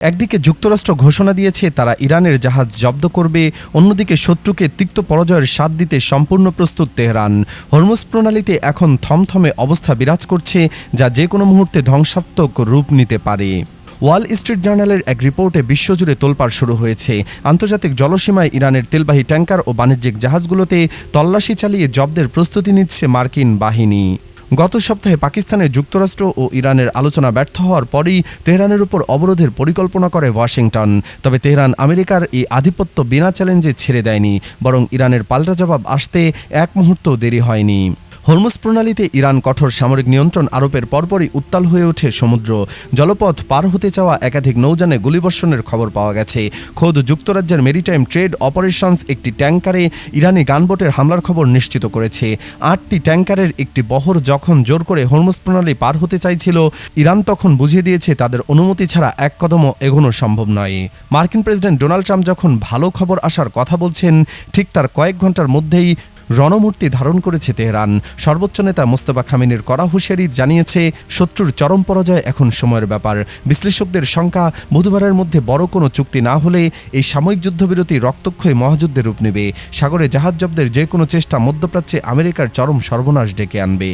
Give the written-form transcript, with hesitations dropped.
একদিকে যুক্তরাষ্ট্র ঘোষণা দিয়েছে তারা ইরানের জাহাজ জব্দ করবে, অন্যদিকে শত্রুকে তিক্ত পরাজয়ের স্বাদ দিতে সম্পূর্ণ প্রস্তুত তেহরান। হরমুজ প্রণালীতে এখন থমথমে অবস্থা বিরাজ করছে, যা যে কোনো মুহূর্তে ধ্বংসাত্মক রূপ নিতে পারে। ওয়াল স্ট্রিট জার্নালের এক রিপোর্টে বিশ্বজুড়ে তোলপাড় শুরু হয়েছে। আন্তর্জাতিক জলসীমায় ইরানের তেলবাহী ট্যাঙ্কার ও বাণিজ্যিক জাহাজগুলোতে তল্লাশি চালিয়ে জব্দের প্রস্তুতি নিচ্ছে মার্কিন বাহিনী। গত সপ্তাহে পাকিস্তানে যুক্তরাষ্ট্র ও ইরানের আলোচনা ব্যর্থ হওয়ার পরই তেহরানের উপর অবরোধের পরিকল্পনা করে ওয়াশিংটন। তবে তেহরান আমেরিকার এই আধিপত্য বিনা চ্যালেঞ্জে ছেড়ে দেয়নি, বরং ইরানের পাল্টা জবাব আসতে এক মুহূর্তও দেরি হয়নি। হরমুজ প্রণালীতে ইরান কঠোর সামরিক নিয়ন্ত্রণ আরোপের পরপরই উত্তাল হয়ে ওঠে সমুদ্র। জলপথ পার হতে চাওয়া একাধিক নৌযানে গুলিবর্ষণের খবর পাওয়া গেছে। খোদ যুক্তরাজ্যের মেরিটাইম ট্রেড অপারেশনস একটি ট্যাঙ্কারে ইরানি গানবোটের হামলার খবর নিশ্চিত করেছে। 8টি ট্যাঙ্কারের একটি বহর যখন জোর করে হরমুজ প্রণালী পার হতে চাইছিল, ইরান তখন বুঝিয়ে দিয়েছে তাদের অনুমতি ছাড়া এক কদমও এগোনো সম্ভব নয়। মার্কিন প্রেসিডেন্ট ডোনাল্ড ট্রাম্প যখন ভালো খবর আসার কথা বলছেন, ঠিক তার কয়েক ঘন্টার মধ্যেই রণমূর্তি ধারণ করেছে তেহরান। সর্বোচ্চ নেতা মোস্তফা খামেনির কড়া হুঁশিয়ারি জানিয়েছে, শত্রুর চরম পরাজয় এখন সময়ের ব্যাপার। বিশ্লেষকদের শঙ্কা, বুধবারের মধ্যে বড় কোনো চুক্তি না হলে এই সাময়িক যুদ্ধবিরতি রক্তক্ষয়ী মহাযুদ্ধে রূপ নেবে। সাগরে জাহাজ জব্দের যে কোনো চেষ্টা মধ্যপ্রাচ্যে আমেরিকার চরম সর্বনাশ ডেকে আনবে।